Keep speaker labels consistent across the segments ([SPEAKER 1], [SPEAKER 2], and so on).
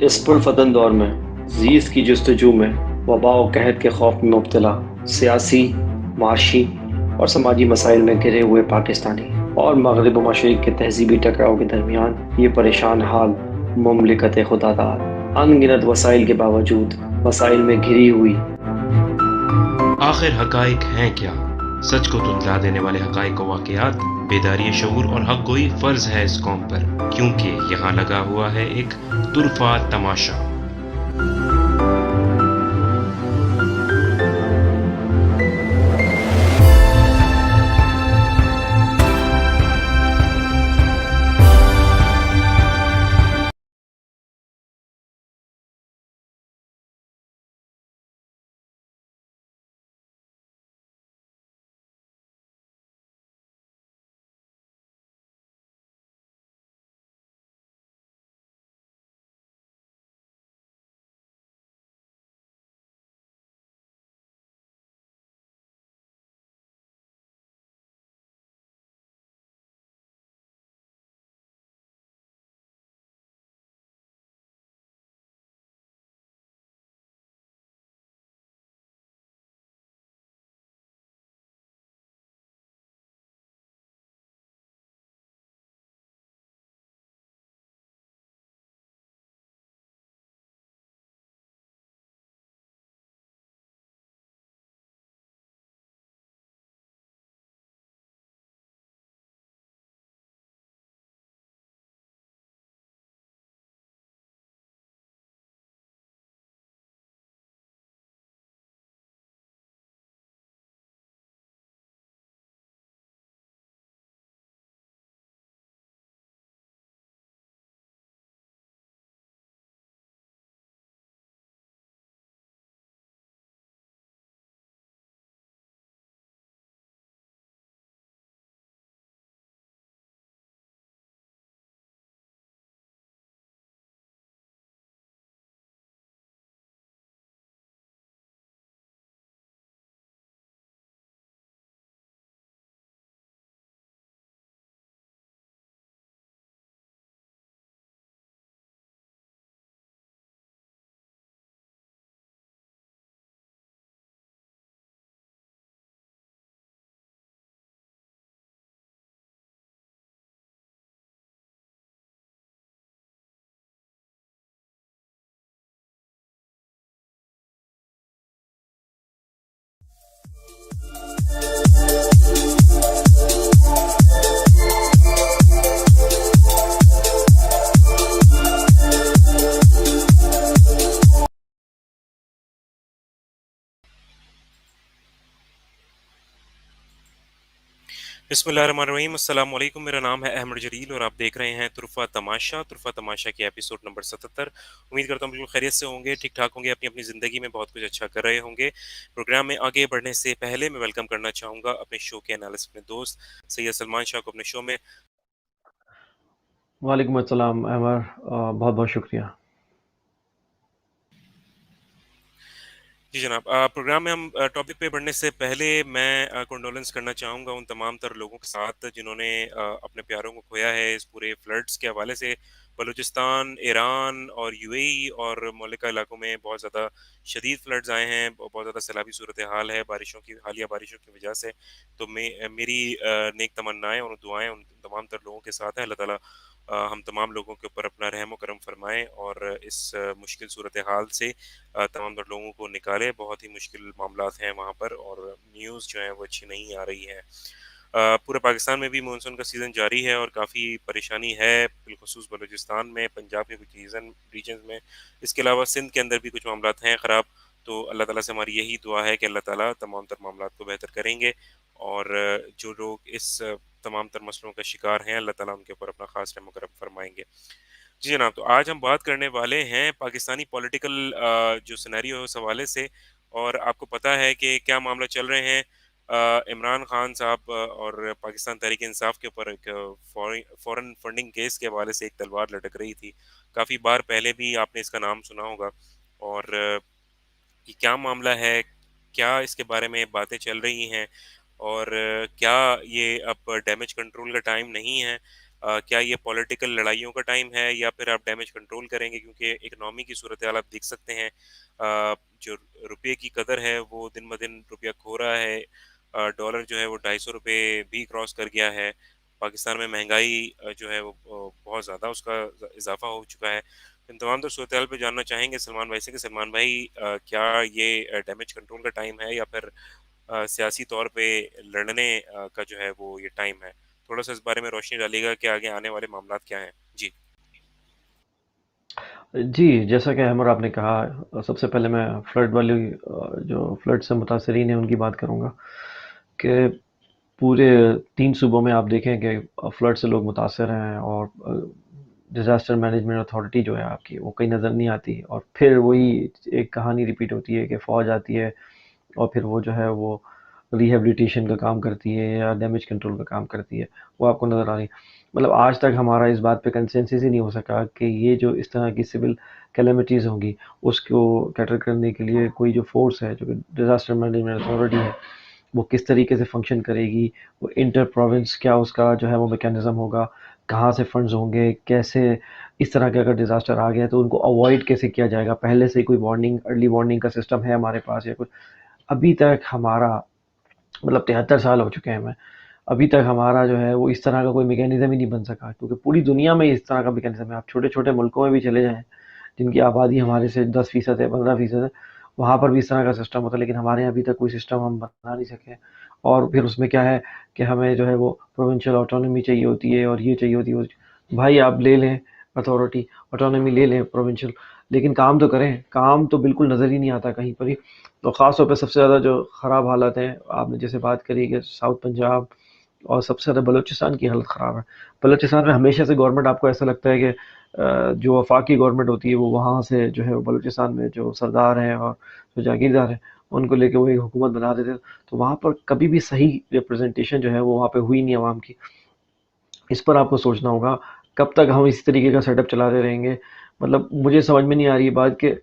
[SPEAKER 1] इस पुरफ़तन दौर में ज़ीज़ की जस्तजू में वबा व कहत के खौफ में मुब्तला सियासी, माशी और समाजी मसाइल में घिरे हुए पाकिस्तानी और मगरिब व मशरिक़ के तहज़ीबी टकराव के दरमियान ये परेशान हाल मुमलिकत खुदादाद अनगिनत वसाइल के बावजूद मसाइल में घिरी हुई।
[SPEAKER 2] आखिर हक़ाइक़ हैं क्या? सच को तुतला देने वाले हक़ाइक़ व वाक़ियात, बेदारी शऊर और हक़ गोई फ़र्ज़ है इस कौम पर, क्योंकि यहाँ लगा हुआ है एक तुरफ़ा तमाशा। बिस्मिल्लाहिर्रहमानिर्रहीम, अस्सलाम वालेकुम। मेरा नाम है अहमद जलील और आप देख रहे हैं तुरफ़ा तमाशा के एपिसोड नंबर 77। उम्मीद करता हूँ बिल्कुल खैरियत से होंगे, ठीक-ठाक होंगे, अपनी-अपनी ज़िंदगी में बहुत कुछ अच्छा कर रहे होंगे। प्रोग्राम में आगे बढ़ने से पहले मैं वेलकम करना चाहूँगा अपने शो के एनालिस्ट अपने दोस्त सैयद सलमान शाह को अपने शो में।
[SPEAKER 1] वालेकुम अस्सलाम अमर, बहुत-बहुत शुक्रिया।
[SPEAKER 2] जी जनाब, प्रोग्राम में हम टॉपिक पे बढ़ने से पहले मैं कंडोलेंस करना चाहूँगा उन तमाम तर लोगों के साथ जिन्होंने अपने प्यारों को खोया है इस पूरे फ्लड्स के हवाले से। बलूचिस्तान, ईरान और यूएई और मुल्लिका इलाकों में बहुत ज़्यादा शदीद फ्लड्स आए हैं, बहुत ज़्यादा सैलाबी सूरत हाल है बारिशों की, हालिया बारिशों की वजह से। तो मेरी नेक तमन्नाएं और दुआएं उन तमाम तर लोगों के साथ है। अल्लाह ताला हम तमाम लोगों के ऊपर अपना रहम करम फरमाएं और इस मुश्किल सूरत हाल से तमाम तर लोगों को निकाले। बहुत ही मुश्किल मामलात हैं वहाँ पर और न्यूज़ जो है वो अच्छी नहीं आ रही है। पूरे पाकिस्तान में भी मानसून का सीज़न जारी है और काफ़ी परेशानी है, बिलखुसूस बलूचिस्तान में, पंजाब के कुछ रीजन में। इसके अलावा सिंध के अंदर भी कुछ मामलात हैं ख़राब। तो अल्लाह ताला से हमारी यही दुआ है कि अल्लाह ताला तमाम तर मामलात को बेहतर करेंगे और जो लोग इस तमाम तर मसलों का शिकार हैं, अल्लाह ताला उनके ऊपर अपना ख़ास रहम करम फरमाएंगे। जी जनाब, तो आज हम बात करने वाले हैं पाकिस्तानी पॉलिटिकल जो सिनेरियो है उस हवाले से। और आपको पता है कि क्या मामला चल रहे हैं। इमरान खान साहब और पाकिस्तान तहरीक इंसाफ के ऊपर एक फॉरेन फंडिंग केस के हवाले से एक तलवार लटक रही थी। काफ़ी बार पहले भी आपने इसका नाम सुना होगा। और ये क्या मामला है, क्या इसके बारे में बातें चल रही हैं और क्या ये अब डैमेज कंट्रोल का टाइम नहीं है। क्या ये पॉलिटिकल लड़ाइयों का टाइम है या फिर आप डैमेज कंट्रोल करेंगे? क्योंकि इकोनॉमी की सूरत हाल आप देख सकते हैं, जो रुपये की कदर है वो दिन ब दिन रुपया खो रहा है। डॉलर जो है वो 250 रुपये भी क्रॉस कर गया है। पाकिस्तान में महंगाई जो है वो बहुत ज़्यादा उसका इजाफा हो चुका है। इन तमाम तो सूरत हाल पे जानना चाहेंगे सलमान भाई से कि सलमान भाई, क्या ये डैमेज कंट्रोल का टाइम है या फिर सियासी तौर पे लड़ने का जो है वो ये टाइम है? थोड़ा सा इस बारे में रोशनी डालिएगा कि आगे आने वाले मामलात क्या हैं? जी।
[SPEAKER 1] जी, जैसा कि अहमद आपने कहा, सबसे पहले मैं फ्लड वाली जो फ्लड से मुतासरीन हैं उनकी बात करूँगा कि पूरे 3 सूबों में आप देखें कि फ्लड से लोग मुतासर हैं, और डिज़ास्टर मैनेजमेंट अथॉरिटी जो है आपकी वो कहीं नज़र नहीं आती, और फिर वही एक कहानी रिपीट होती है कि फ़ौज आती है और फिर वो जो है वो रिहेबिलिटेशन का काम करती है या डैमेज कंट्रोल का काम करती है, वो आपको नज़र आ रही है। मतलब आज तक हमारा इस बात पे कंसेंसस ही नहीं हो सका कि ये जो इस तरह की सिविल कैलेमिटीज़ होंगी, उसको कैटर करने के लिए कोई जो फ़ोर्स है, जो कि डिज़ास्टर मैनेजमेंट अथॉरिटी है, वो किस तरीके से फंक्शन करेगी, वो इंटर प्रोविंस क्या उसका जो है वो मैकेनिज़्म होगा, कहाँ से फंड्स होंगे, कैसे इस तरह के अगर डिज़ास्टर आ गया तो उनको अवॉइड कैसे किया जाएगा, पहले से कोई वार्निंग, अर्ली वार्निंग का सिस्टम है हमारे पास या कुछ? अभी तक हमारा, मतलब 73 साल हो चुके हैं हमें, अभी तक हमारा जो है वो इस तरह का कोई मैकेनिज़्म ही नहीं बन सका, क्योंकि पूरी दुनिया में इस तरह का मैकेनिज़्म है। आप छोटे-छोटे मुल्कों में भी चले जाएँ, जिनकी आबादी हमारे से 10% है, 15% है, वहाँ पर भी इस तरह का सिस्टम होता है, लेकिन हमारे यहाँ अभी तक कोई सिस्टम हम बना नहीं सके। और फिर उसमें क्या है कि हमें जो है वो प्रोविंशियल ऑटोनॉमी चाहिए होती है और ये चाहिए होती है, भाई आप ले लें अथॉरिटी, ऑटोनॉमी ले लें प्रोविंशियल, लेकिन काम तो करें, काम तो बिल्कुल नज़र ही नहीं आता कहीं पर ही। तो ख़ास तौर पे सबसे ज़्यादा जो ख़राब हालत हैं, आपने जैसे बात करी कि साउथ पंजाब और सबसे ज़्यादा बलूचिस्तान की हालत ख़राब है। बलूचिस्तान में हमेशा से गवर्नमेंट, आपको ऐसा लगता है कि जो वफाकी गवर्नमेंट होती है वो वहाँ से जो है बलूचिस्तान में जो सरदार हैं और जो जागीरदार हैं उनको लेके वो एक हुकूमत बना देते, तो वहाँ पर कभी भी सही रिप्रेजेंटेशन जो है वो वहाँ पे हुई नहीं आवाम की। इस पर आपको सोचना होगा, कब तक हम इस तरीके का सेटअप चलाते रहेंगे? मतलब मुझे समझ में नहीं आ रही ये बात कि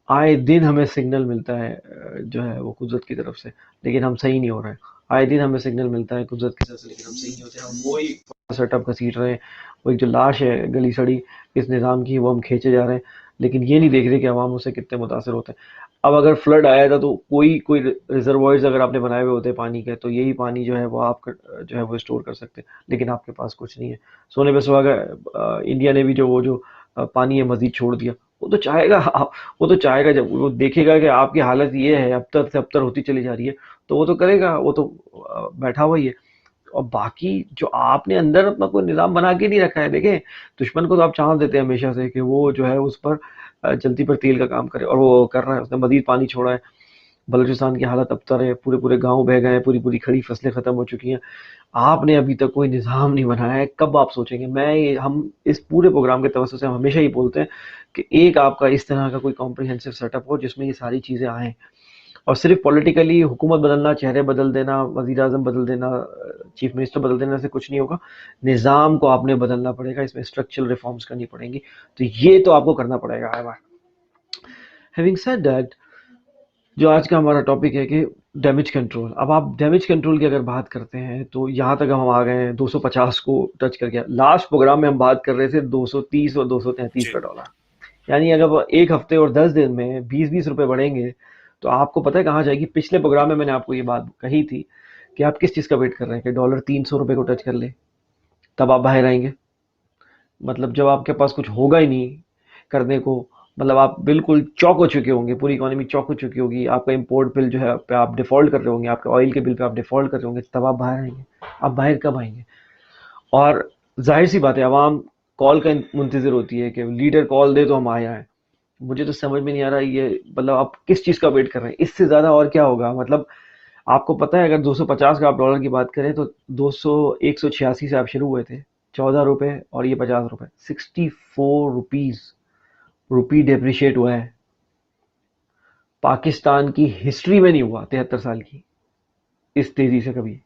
[SPEAKER 1] आए दिन हमें सिग्नल मिलता है जो है वो कुदरत की तरफ से, लेकिन हम सही नहीं हो रहे हैं। आए दिन हमें सिग्नल मिलता है कुदरत की तरफ से, लेकिन हम सही नहीं होते। हम वही सेटअप घसीट रहे हैं, वो एक जो लाश है गली सड़ी इस निज़ाम की, वो हम खींचे जा रहे हैं, लेकिन ये नहीं देख रहे कि अवाम उससे कितने मुतासर होते हैं। अब अगर फ्लड आया था तो कोई कोई रिजर्वायर्स अगर आपने बनाए हुए होते पानी के, तो यही पानी जो है वो आप जो है वो स्टोर कर सकते हैं, लेकिन आपके पास कुछ नहीं है। सोने पे सुहागा, इंडिया ने भी जो वो जो पानी है मजीद छोड़ दिया। वो तो चाहेगा वो तो चाहेगा, जब वो देखेगा कि आपकी हालत ये है, अबतर से अबतर होती चली जा रही है, तो वो तो करेगा, वो तो बैठा हुआ ही है। और बाकी जो आपने अंदर अपना कोई निज़ाम बना के नहीं रखा है, देखें दुश्मन को तो आप चांस देते हैं हमेशा से कि वो जो है उस पर जल्दी पर तेल का काम करे, और वो कर रहा है, उसने मजीद पानी छोड़ा है। बलूचिस्तान की हालत अबतर है, पूरे पूरे गांव बह गए हैं, पूरी पूरी खड़ी फसलें खत्म हो चुकी हैं। आपने अभी तक कोई निज़ाम नहीं बनाया है, कब आप सोचेंगे? हम इस पूरे प्रोग्राम के तवज्जो से हम हमेशा ही बोलते हैं कि एक आपका इस तरह का कोई कॉम्प्रिहेंसिव सेटअप हो जिसमें ये सारी चीज़ें आएँ, और सिर्फ पॉलिटिकली हुकूमत बदलना, चेहरे बदल देना, वज़ीर आज़म बदल देना, चीफ मिनिस्टर बदल देने से कुछ नहीं होगा। निज़ाम को आपने बदलना पड़ेगा, इसमें स्ट्रक्चरल रिफॉर्म्स करनी पड़ेंगी। तो ये तो आपको करना पड़ेगा हर बार। हैविंग सेड दैट, जो आज का हमारा टॉपिक है कि डैमेज कंट्रोल। अब आप डैमेज कंट्रोल की अगर बात करते हैं तो यहाँ तक हम आ गए हैं 250 को टच कर गया। लास्ट प्रोग्राम में हम बात कर रहे थे 230 और 233
[SPEAKER 2] जी।
[SPEAKER 1] पे डॉलर, यानी अगर एक हफ्ते और 10 दिन में 20-20 रुपए बढ़ेंगे तो आपको पता है कहाँ जाएगी? पिछले प्रोग्राम में मैंने आपको ये बात कही थी कि आप किस चीज़ का वेट कर रहे हैं कि डॉलर 300 रुपए को टच कर ले, तब आप बाहर आएंगे। मतलब जब आपके पास कुछ होगा ही नहीं करने को, मतलब आप बिल्कुल चौक हो चुके होंगे, पूरी इकोनॉमी चौक हो चुकी होगी, आपका इंपोर्ट बिल जो है पे आप डिफॉल्ट कर रहे होंगे, आपके ऑयल के बिल पे आप डिफॉल्ट कर रहे होंगे, तब आप बाहर आएंगे। आप बाहर कब आएंगे? और जाहिर सी बात है, आवाम कॉल का मुंतजर होती है कि लीडर कॉल दे तो हम आए आए। मुझे तो समझ में नहीं आ रहा ये, मतलब आप किस चीज़ का वेट कर रहे हैं? इससे ज़्यादा और क्या होगा? मतलब आपको पता है अगर 250 का आप डॉलर की बात करें तो 200 186 से आप शुरू हुए थे, 14 रुपए, और ये 50 रुपए, 64 रुपीज रुपी डेप्रिशिएट हुआ है। पाकिस्तान की हिस्ट्री में नहीं हुआ 73 साल की इस तेजी से कभी।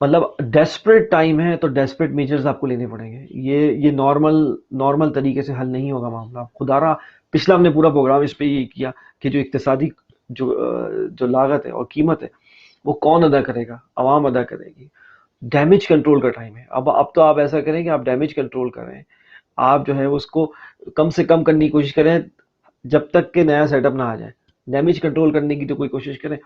[SPEAKER 1] मतलब डेस्परेट टाइम है तो डेस्परेट मेजर्स आपको लेने पड़ेंगे। ये नॉर्मल नॉर्मल तरीके से हल नहीं होगा मामला। खुदारा पिछला हमने पूरा प्रोग्राम इस पे ये किया कि जो इक्तसादी जो लागत है और कीमत है वो कौन अदा करेगा? आवाम अदा करेगी। डैमेज कंट्रोल का टाइम है। अब तो आप ऐसा करें कि आप डैमेज कंट्रोल करें, आप जो है उसको कम से कम करने की कोशिश करें जब तक कि नया सेटअप ना आ जाए। डैमेज कंट्रोल करने की तो कोई कोशिश करें।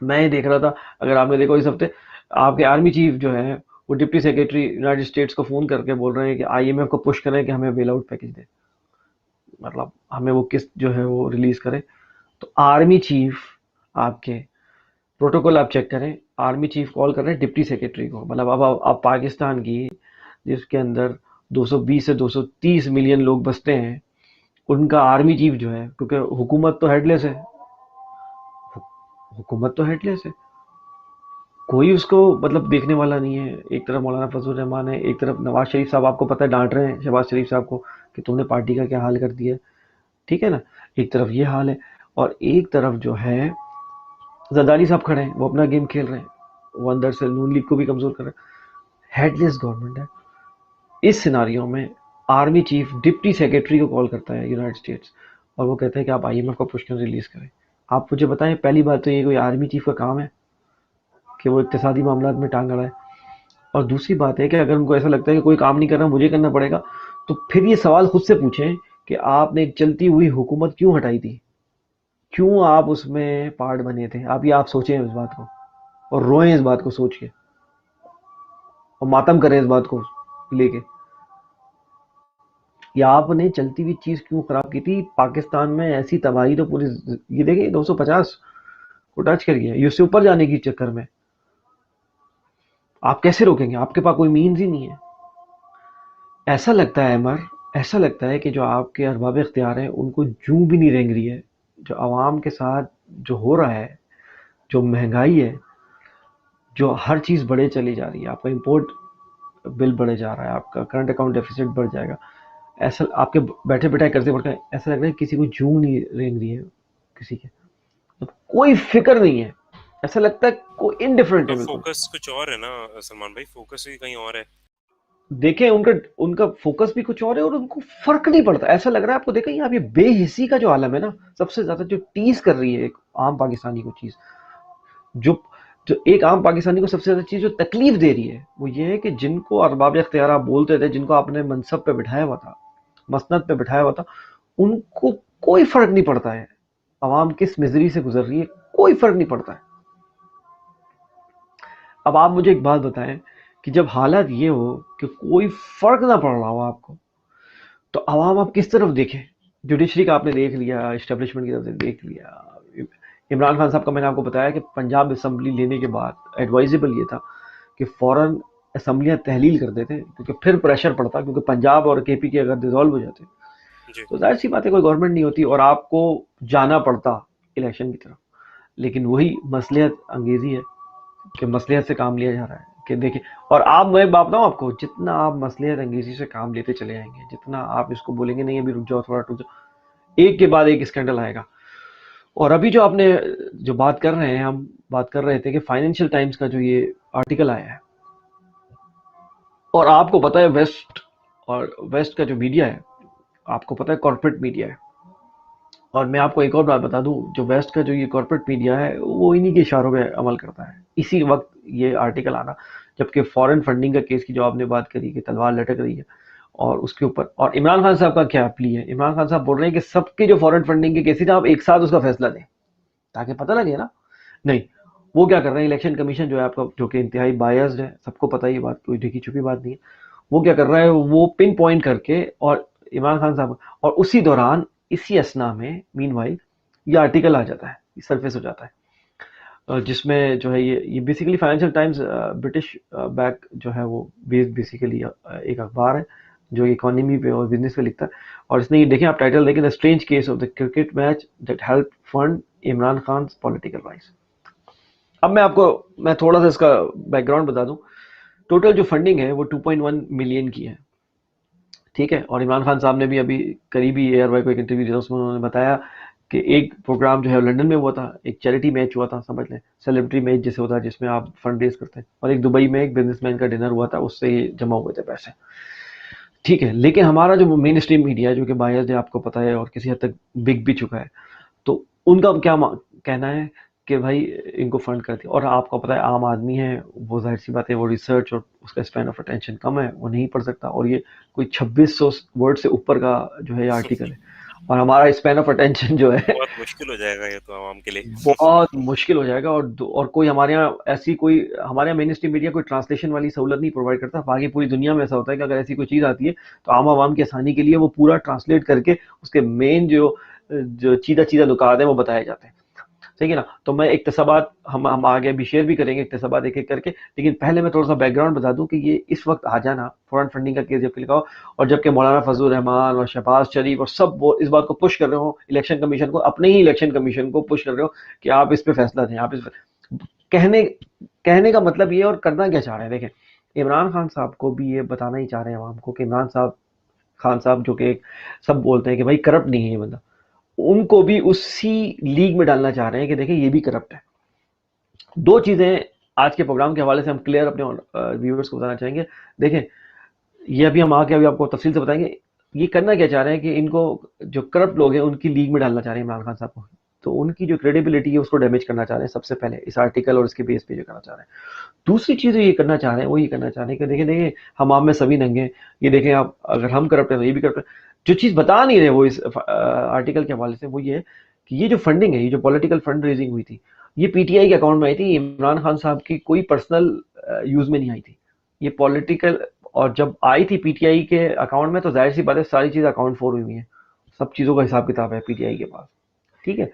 [SPEAKER 1] मैं ये देख रहा था, अगर आपने देखो इस हफ्ते आपके आर्मी चीफ जो है वो डिप्टी सेक्रेटरी यूनाइटेड स्टेट्स को फोन करके बोल रहे हैं कि आईएमएफ को पुश करें कि हमें बेल आउट पैकेज दे, मतलब हमें वो किस्त जो है वो रिलीज करें। तो आर्मी चीफ आपके प्रोटोकॉल आप चेक करें, आर्मी चीफ कॉल कर रहे हैं डिप्टी सेक्रेटरी को। मतलब अब पाकिस्तान की, जिसके अंदर 220 से 230 मिलियन लोग बसते हैं, उनका आर्मी चीफ जो है, क्योंकि हुकूमत तो हेडलेस है, हुकूमत तो हेडलेस है, कोई उसको मतलब देखने वाला नहीं है। एक तरफ मौलाना फजल रहमान है, एक तरफ नवाज शरीफ साहब आपको पता है डांट रहे हैं शहबाज शरीफ साहब को कि तुमने पार्टी का क्या हाल कर दिया, ठीक है ना। एक तरफ ये हाल है, और एक तरफ जो है जरदारी साहब खड़े हैं, वो अपना गेम खेल रहे हैं, वो अंदर से नून लीग को भी कमजोर कर रहे हैं। हेडलेस गवर्नमेंट है। इस सिनारियो में आर्मी चीफ डिप्टी सेक्रेटरी को कॉल करता है यूनाइटेड स्टेट्स, और वो कहता है कि आप आईएमएफ का पुष्कर रिलीज करें। आप मुझे बताएं, पहली बात तो ये कोई आर्मी चीफ का काम है कि वो इक्तिसादी मामला में टांग अड़ाए? और दूसरी बात है कि अगर उनको ऐसा लगता है कि कोई काम नहीं कर रहा, मुझे करना पड़ेगा, तो फिर ये सवाल खुद से पूछें कि आपने एक चलती हुई हुकूमत क्यों हटाई थी, क्यों आप उसमें पार्ट बने थे। आप ये आप सोचें इस बात को, और रोएं इस बात को सोच के, और मातम करें इस बात को लेके, या आपने चलती हुई चीज क्यों खराब की थी। पाकिस्तान में ऐसी तबाही तो पूरी, ये देखिए 250 को टच करिए, ये उससे ऊपर जाने की चक्कर में आप कैसे रोकेंगे? आपके पास कोई मीन्स ही नहीं है। ऐसा लगता है अमर, ऐसा लगता है कि जो आपके अरबाब इख्तियार हैं उनको जूं भी नहीं रेंग रही है जो आवाम के साथ जो हो रहा है, जो महंगाई है, जो हर चीज़ बढ़े चली जा रही है। आपका इंपोर्ट बिल बढ़े जा रहा है, आपका करंट अकाउंट डेफिसिट बढ़ जाएगा। ऐसा आपके बैठे बैठे करते पड़ते ऐसा लग रहा है किसी को जूं नहीं रेंग रही है किसी के, तो कोई फिक्र नहीं है। ऐसा लगता है कोई इनडिफरेंट है बिल्कुल।
[SPEAKER 2] फोकस कुछ और है ना सलमान भाई, फोकस ही कहीं और है।
[SPEAKER 1] देखें उनका उनका फोकस भी कुछ और है, और उनको फर्क नहीं पड़ता। ऐसा लग रहा है आपको, देखें आप ये बेहिसी का जो आलम है ना, सबसे ज्यादा जो टीज कर रही है एक आम पाकिस्तानी को चीज, जो जो एक आम पाकिस्तानी को सबसे ज्यादा चीज जो तकलीफ दे रही है, वो ये है कि जिनको अरबाब इख्तियार आप बोलते थे, जिनको आपने मनसब पे बिठाया हुआ था, मसनद पे बिठाया हुआ था, उनको कोई फर्क नहीं पड़ता है अवाम किस मिजरी से गुजर रही है, कोई फर्क नहीं पड़ता है। अब आप मुझे एक बात बताएं कि जब हालात ये हो कि कोई फर्क ना पड़ रहा हो आपको, तो अवाम आप किस तरफ देखें? जुडिशरी का आपने देख लिया, इस्टेब्लिशमेंट की तरफ से देख लिया। इमरान खान साहब का मैंने आपको बताया कि पंजाब असम्बली लेने के बाद एडवाइजेबल ये था कि फौरन असम्बलियां तहलील कर देते, क्योंकि फिर प्रेशर पड़ता, क्योंकि पंजाब और केपी के अगर डिजोल्व हो जाते
[SPEAKER 2] जी।
[SPEAKER 1] तो जाहिर सी बात है कोई गवर्नमेंट नहीं होती और आपको जाना पड़ता इलेक्शन की तरफ। लेकिन वही मसलियत अंगेजी है कि मसलियत से काम लिया जा रहा है कि देखिए, और आप, मैं बात बताऊं आपको, जितना आप मसलियत अंगेजी से काम लेते चले आएंगे, जितना आप इसको बोलेंगे नहीं अभी रुक जाओ थोड़ा रुक जाओ, एक के बाद एक स्कैंडल आएगा। और अभी जो आपने जो बात कर रहे हैं, हम बात कर रहे थे कि फाइनेंशियल टाइम्स का जो ये आर्टिकल आया है, और आपको पता है वेस्ट, और वेस्ट का जो मीडिया है आपको पता है कॉर्पोरेट मीडिया है। और मैं आपको एक और बात बता दूं, जो वेस्ट का जो ये कॉर्पोरेट मीडिया है वो इन्हीं के इशारों पे अमल करता है। इसी वक्त ये आर्टिकल आना, जबकि फॉरेन फंडिंग का केस की जो आपने बात करी कि तलवार लटक रही है और उसके ऊपर, और इमरान खान साहब का क्या प्ली है, इमरान खान साहब बोल रहे हैं कि सबके जो फॉरेन फंडिंग के केसेस आप एक साथ उसका फैसला दें ताकि पता लगे ना। नहीं, वो क्या कर रहे हैं, इलेक्शन कमीशन जो है आपका, जो कि इंतहाई बायस्ड है, सबको पता है ये बात, कोई ढकी छुपी बात नहीं है, वो क्या कर रहा है, वो पिन पॉइंट करके, और इमरान खान साहब, और उसी दौरान इसी असना में मीनवाइल ये आर्टिकल आ जाता है, सरफेस हो जाता है, जिसमें जो है ये basically financial times British back जो है वो बेसिकली एक अखबार है जो इकोनॉमी पे और बिजनेस पे लिखता है। और इसने ये देखें, आप टाइटल देखें, the strange case of the cricket match that help fund Imran Khan political rise. अब मैं थोड़ा सा इसका बैकग्राउंड बता दूं। टोटल जो फंडिंग है वो 2.1 मिलियन की है, ठीक है। और इमरान खान साहब ने भी अभी करीबी एयर वाई को एक इंटरव्यू दिया, उसमें उन्होंने बताया कि एक प्रोग्राम जो है लंदन में हुआ था, एक चैरिटी मैच हुआ था, समझ लें सेलिब्रिटी मैच जैसे होता है जिसमें आप फंड रेज करते हैं, और एक दुबई में एक बिजनेसमैन का डिनर हुआ था, उससे ये जमा हुए थे पैसे, ठीक है। लेकिन हमारा जो मेन स्ट्रीम मीडिया है जो कि बायस्ड है आपको पता है और किसी हद तक बिक भी चुका है, तो उनका क्या कहना है कि भाई इनको फंड कर दिया। और आपको पता है आम आदमी है, वो जाहिर सी बात है, वो रिसर्च और उसका स्पैन ऑफ अटेंशन कम है, वो नहीं पढ़ सकता। और ये कोई 2600 वर्ड से ऊपर का जो है आर्टिकल है, और हमारा स्पैन ऑफ अटेंशन जो है
[SPEAKER 2] बहुत मुश्किल हो जाएगा ये तो आवाम के लिए।
[SPEAKER 1] बहुत मुश्किल हो जाएगा। और कोई हमारे यहाँ ऐसी कोई, हमारे यहाँ मेन स्ट्रीम मीडिया कोई ट्रांसलेशन वाली सहूलत नहीं प्रोवाइड करता। बाकी पूरी दुनिया में ऐसा होता है कि अगर ऐसी कोई चीज़ आती है तो आम आवाम की आसानी के लिए वो पूरा ट्रांसलेट करके उसके मेन जो जो चीज़ा चीज़ा नुकात है वो बताए जाते हैं। ठीक है ना। तो मैं इक्तसाबात हम आगे भी शेयर भी करेंगे इक्तसाबात एक एक करके, लेकिन पहले मैं थोड़ा सा बैकग्राउंड बता दूं कि ये इस वक्त आ जाना फॉरेन फंडिंग का केस जब लिखा हो, और जबकि मौलाना फजल रहमान और शहबाज शरीफ और सब वो इस बात को पुश कर रहे हो, इलेक्शन कमीशन को, अपने ही इलेक्शन कमीशन को पुश कर रहे हो कि आप इस पे फैसला दें, आप इस पे कहने कहने का मतलब ये, और करना क्या चाह रहे हैं देखें। इमरान खान साहब को भी ये बताना ही चाह रहे हैं आवाम को कि इमरान साहब खान साहब जो कि सब बोलते हैं कि भाई करप्ट नहीं है ये बंदा, उनको भी उसी लीग में डालना चाह रहे हैं कि देखिए ये भी करप्ट है। दो चीजें आज के प्रोग्राम के हवाले से हम क्लियर अपने व्यूअर्स को बताना चाहेंगे। देखें, ये अभी हम आके अभी आपको तफसील से बताएंगे ये करना क्या चाह रहे हैं कि इनको जो करप्ट लोग हैं उनकी लीग में डालना चाह रहे हैं इमरान खान साहब को। तो उनकी जो क्रेडिबिलिटी है उसको डैमेज करना चाह रहे हैं सबसे पहले इस आर्टिकल और इसके बेस पे जो करना चाह रहे हैं। दूसरी चीज ये करना चाह रहे हैं, वो ये करना चाह रहे हैं कि देखें देखें हम आप में सभी नंगे हैं, ये देखें आप, अगर हम करप्ट है तो ये भी करप्ट है। जो चीज बता नहीं रहे वो इस आर्टिकल के हवाले से, वो ये है कि ये जो फंडिंग है, ये जो पॉलिटिकल फंड रेजिंग हुई थी, ये पीटीआई के अकाउंट में आई थी, इमरान खान साहब की कोई पर्सनल यूज में नहीं आई थी, ये पॉलिटिकल। और जब आई थी पीटीआई के अकाउंट में तो जाहिर सी बात है सारी चीज अकाउंट फॉर हुई है, सब चीजों का हिसाब किताब है पीटीआई के पास। ठीक है।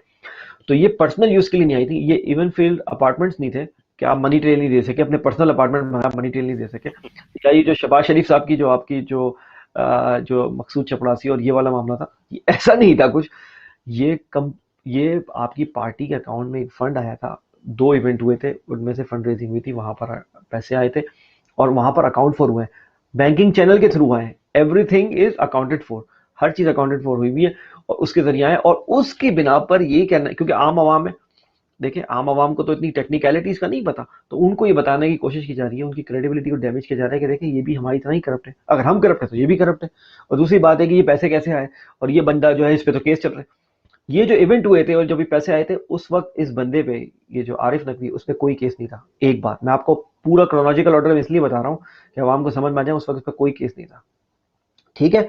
[SPEAKER 1] तो ये पर्सनल यूज के लिए नहीं आई थी, ये इवन फील्ड अपार्टमेंट्स नहीं थे कि आप मनी ट्रेल नहीं दे सके अपने पर्सनल अपार्टमेंट में, आप मनी ट्रेल नहीं दे सके। या ये जो शहबाज शरीफ साहब की जो आपकी जो मकसूद चपड़ासी और ये वाला मामला था, ये ऐसा नहीं था कुछ। ये कम ये आपकी पार्टी के अकाउंट में एक फंड आया था, दो इवेंट हुए थे उनमें से फंड रेजिंग हुई थी, वहां पर पैसे आए थे और वहां पर अकाउंट फॉर हुए हैं, बैंकिंग चैनल के थ्रू आए हैं, एवरीथिंग इज अकाउंटेड फॉर, हर चीज अकाउंटेड फॉर हुई हुई है और उसके जरिए आए। और उसकी बिना पर ये कहना, क्योंकि आम आवाम है, देखिए आम आवाम को तो इतनी टेक्निकलिटीज का नहीं पता, तो उनको ये बताने की कोशिश की जा रही है, उनकी क्रेडिबिलिटी को डैमेज किया जा रहा है कि देखिए ये भी हमारी तरह ही करप्ट है, अगर हम करप्ट है तो ये भी करप्ट है। और दूसरी बात है कि ये पैसे कैसे आए, और ये बंदा जो है इस पे तो केस चल रहा है। ये जो इवेंट हुए थे और जो भी पैसे आए थे उस वक्त इस बंदे पे, ये जो आरिफ नकवी, उस पर कोई केस नहीं था। एक बात मैं आपको पूरा क्रोनोलॉजिकल ऑर्डर में इसलिए बता रहा हूँ कि आवाम को समझ में आ जाए, उस वक्त इस पर कोई केस नहीं था। ठीक है।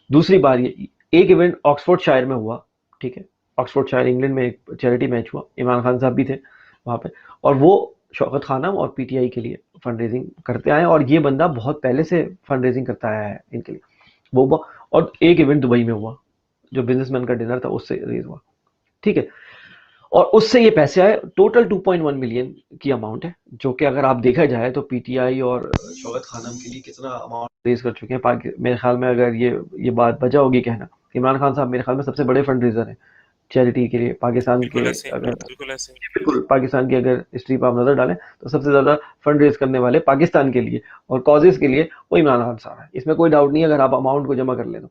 [SPEAKER 1] दूसरी बात, ये एक इवेंट ऑक्सफोर्ड शायर में हुआ। ठीक है। ऑक्सफोर्ड शायर इंग्लैंड में एक चैरिटी मैच हुआ, इमरान खान साहब भी थे वहां पे, और वो शौकत खानम और पीटीआई के लिए फंड रेजिंग करते आए, और ये बंदा बहुत पहले से फंड रेजिंग करता आया है इनके लिए। वो और एक इवेंट दुबई में हुआ जो बिजनेसमैन का डिनर था, उससे रेज हुआ। ठीक है। और उससे ये पैसे आए, टोटल 2.1 मिलियन की अमाउंट है, जो कि अगर आप देखा जाए तो पीटीआई और शौकत खानम के लिए कितना अमाउंट रेज कर चुके हैं। मेरे ख्याल में अगर ये बात वजह होगी कहना, इमरान खान साहब मेरे ख्याल में सबसे बड़े फंड रेजर हैं चैरिटी के लिए पाकिस्तान के।
[SPEAKER 2] बिल्कुल ऐसे,
[SPEAKER 1] अगर
[SPEAKER 2] बिल्कुल ऐसे।
[SPEAKER 1] बिल्कुल पाकिस्तान की अगर हिस्ट्री पर आप नजर डालें तो सबसे ज्यादा फंड रेज करने वाले पाकिस्तान के लिए और कॉजेज के लिए वो इमरान खान साहब है, इसमें कोई डाउट नहीं है अगर आप अमाउंट को जमा कर ले तो।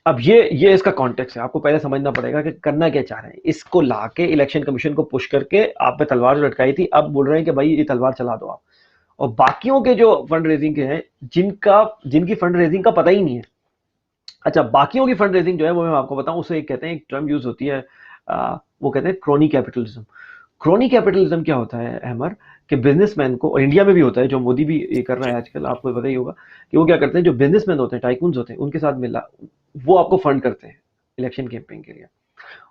[SPEAKER 1] अब ये इसका कॉन्टेक्स्ट है, आपको पहले समझना पड़ेगा कि करना क्या चाह रहे हैं। इसको लाके इलेक्शन कमीशन को पुश करके आप पे तलवार लटकाई थी, अब बोल रहे हैं कि भाई ये तलवार चला दो आप। और बाकियों के जो फंड रेजिंग के हैं, जिनकी फंड रेजिंग का पता ही नहीं है। अच्छा, बाकियों की फंड रेजिंग जो है वो मैं आपको बताऊं, उसे एक कहते हैं, एक टर्म यूज होती है, वो कहते हैं क्रोनी कैपिटलिज्म। क्रोनी कैपिटलिज्म क्या होता है अहमर, कि बिजनेसमैन को, और इंडिया में भी होता है, जो मोदी भी ये कर रहा
[SPEAKER 2] जी।
[SPEAKER 1] है आजकल, आपको पता ही होगा कि वो क्या करते हैं, जो बिजनेसमैन होते हैं, टाइकून्स होते हैं, उनके साथ मिला वो आपको फंड करते हैं इलेक्शन कैंपेन के लिए।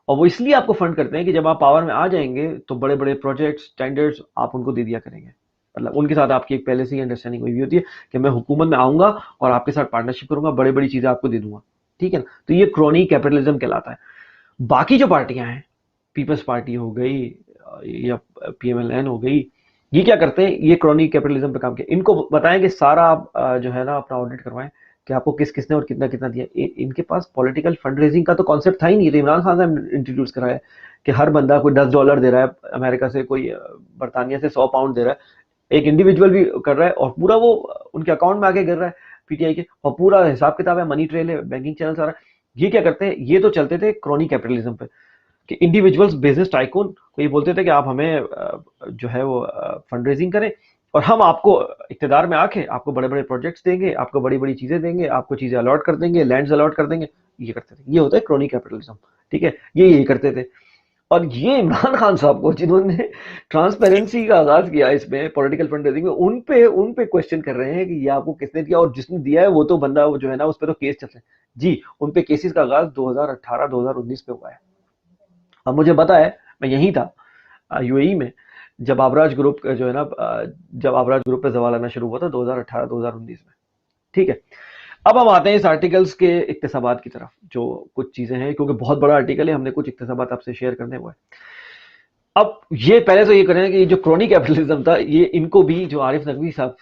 [SPEAKER 1] और वो इसलिए आपको फंड करते हैं कि जब आप पावर में आ जाएंगे तो बड़े बड़े प्रोजेक्ट्स, टेंडर्स आप उनको दे दिया करेंगे। मतलब उनके साथ आपकी एक पहले से ही अंडरस्टैंडिंग हुई होती है कि मैं हुकूमत में आऊंगा और आपके साथ पार्टनरशिप करूंगा, बड़ी बड़ी चीजें आपको दे दूंगा। ठीक है ना। तो ये क्रोनी कैपिटलिज्म कहलाता है। बाकी जो पार्टियां हैं, पीपल्स पार्टी हो गई या पीएमएलएन हो गई, ये क्या करते हैं, ये क्रोनी कैपिटलिज्म पे काम किया। इनको बताएं कि सारा आप जो है ना अपना ऑडिट करवाएं कि आपको किस किसने और कितना कितना दिया। इनके पास पॉलिटिकल फंड रेजिंग का तो कॉन्सेप्ट था ही नहीं। तो इमरान खान साहब इंट्रोड्यूस कराया कि हर बंदा कोई $10 दे रहा है अमेरिका से, कोई बरतानिया से 100 पाउंड दे रहा है, एक इंडिविजुअल भी कर रहा है, और पूरा वो उनके अकाउंट में आके गिर रहा है पीटीआई के, और पूरा हिसाब किताब है, मनी ट्रेल है, बैंकिंग चैनल सारा। ये क्या करते हैं, ये तो चलते थे क्रोनी कैपिटलिज्म पे कि इंडिविजुअल्स, बिजनेस टाइकून को ये बोलते थे कि आप हमें जो है वो फंड रेजिंग करें और हम आपको इक्तदार में आके आपको बड़े बड़े प्रोजेक्ट्स देंगे, आपको बड़ी बड़ी चीजें देंगे, आपको चीजें अलॉट कर देंगे, लैंड्स अलॉट कर देंगे। ये करते थे, ये होता है क्रोनी कैपिटलिज्म। ठीक है। ये करते थे। और ये इमरान खान साहब को, जिन्होंने ट्रांसपेरेंसी का आगाज किया इसमें पॉलिटिकल फंड रेजिंग में, उन पे क्वेश्चन कर रहे हैं कि ये आपको किसने दिया, और जिसने दिया है वो तो बंदा वो जो है ना, उस पर तो केस चल रहे हैं जी। उन पे केसेस का आगाज 2018-2019 में हुआ है। अब मुझे पता है, मैं यही था यूएई में, जब आबराज ग्रुप का जो है ना, जब आबराज ग्रुप पे सवाल आना शुरू हुआ था 2018-2019 में। ठीक है, अब हम आते हैं इस आर्टिकल्स के इक्तसाबात की तरफ, जो कुछ चीजें हैं, क्योंकि बहुत बड़ा आर्टिकल है, हमने कुछ इक्तसाबात आपसे शेयर करने हुए। अब ये पहले तो ये करें कि जो क्रोनी कैपिटलिज्म था, ये इनको भी, जो आरिफ नकवी साहब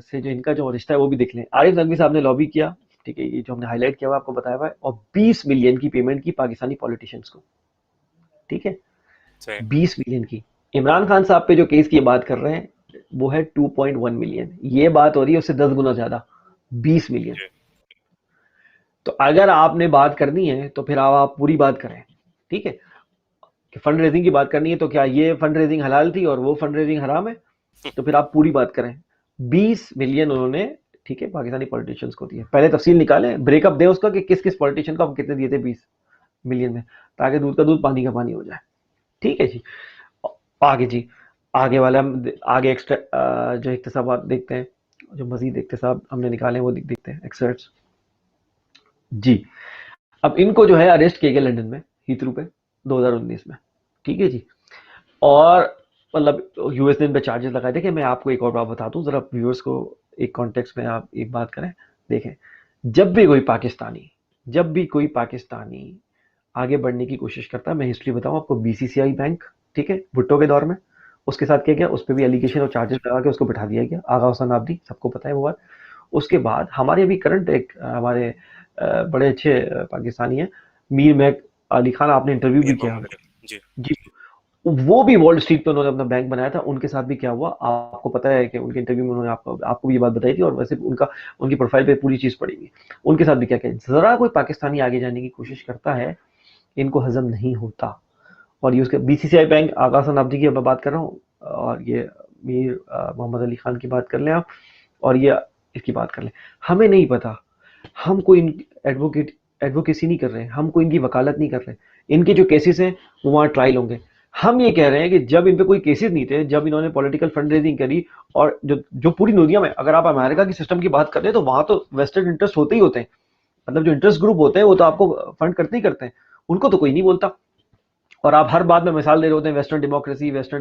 [SPEAKER 1] से जो इनका जो रिश्ता है वो भी देख लें। आरिफ नकवी साहब ने लॉबी किया, ठीक है, ये जो हमने हाईलाइट किया हुआ आपको बताया हुआ है, और 20 मिलियन की पेमेंट की पाकिस्तानी पॉलिटिशियंस को। ठीक है,
[SPEAKER 2] सही।
[SPEAKER 1] 20 मिलियन की। इमरान खान साहब पे जो केस की बात कर रहे हैं वो है 2.1 मिलियन। ये बात हो रही है उससे 10 गुना ज्यादा, 20 मिलियन।
[SPEAKER 2] जी।
[SPEAKER 1] तो अगर आपने बात करनी है तो फिर आप पूरी बात करें। ठीक है, कि फंड रेजिंग की बात करनी है तो क्या ये फंड रेजिंग हलाल थी और वो फंड रेजिंग हराम है? तो फिर आप पूरी बात करें। 20 मिलियन उन्होंने, ठीक है, पाकिस्तानी पॉलिटिशियंस को दिए। पहले तफसील निकालें, ब्रेकअप दें उसका कि किस किस पॉलिटिशियन को हम कितने दिए थे 20 मिलियन में, ताकि दूध का दूध पानी का पानी हो जाए। ठीक है जी, आगे जी, आगे वाला आगे एक्स्ट्रा जो इख्तिसाबात देखते हैं, जो मजीद इख्तिसाब हमने निकाले वो देखते हैं, एक्सर्ट्स जी। अब इनको जो है अरेस्ट किया गया लंदन में, हीथ्रू पे, 2019 में। ठीक है जी, और मतलब यूएस ने इन पे चार्जेस लगाए थे। कि मैं आपको एक और बात बता दूं, जरा व्यूअर्स को एक कॉन्टेक्स्ट में आप एक बात करें। देखें, जब भी कोई पाकिस्तानी आगे बढ़ने की कोशिश करता है, मैं हिस्ट्री बताऊं आपको, बीसीसीआई बैंक, ठीक है, भुट्टो के दौर में, उसके साथ क्या गया, उस पर भी एलिगेशन और चार्जेस लगा के उसको बिठा दिया गया, आगा हुसैन आबदी, सबको पता है वो बात। उसके बाद हमारे अभी करंट एक हमारे बड़े अच्छे पाकिस्तानी हैं, मीर मैक अली खान, आपने इंटरव्यू भी
[SPEAKER 2] मीर
[SPEAKER 1] किया
[SPEAKER 2] मोहम्मद अली जी।
[SPEAKER 1] जी। वो भी वॉल स्ट्रीट पे उन्होंने अपना बैंक बनाया था। उनके साथ भी क्या हुआ आपको पता है, कि उनके इंटरव्यू में उन्होंने आपको भी ये बात बताई थी, और वैसे उनकी प्रोफाइल पे पूरी चीज पड़ी। उनके साथ भी क्या क्या, जरा कोई पाकिस्तानी आगे जाने की कोशिश करता है, इनको हजम नहीं होता। और ये उसके बीसीसीआई बैंक, आगा हसन अब्दी की मैं बात कर रहा हूँ, और ये मीर मोहम्मद अली खान की बात कर लें आप, और ये इसकी बात कर लें। हमें नहीं पता, हम कोई एडवोकेसी नहीं कर रहे हैं, हम कोई इनकी वकालत नहीं कर रहे। इनके जो केसेस हैं वो वहाँ ट्रायल होंगे। हम ये कह रहे हैं कि जब इन पे कोई केसेस नहीं थे, जब इन्होंने पॉलिटिकल फंड रेजिंग करी, और जो जो पूरी दुनिया में, अगर आप अमेरिका की सिस्टम की बात करें तो वहां तो वेस्टेड इंटरेस्ट होते ही होते हैं। मतलब जो इंटरेस्ट ग्रुप होते हैं वो तो आपको फंड करते ही करते हैं, उनको तो कोई नहीं बोलता। और आप हर बात में मिसाल दे रहे होते हैं, वेस्टर्न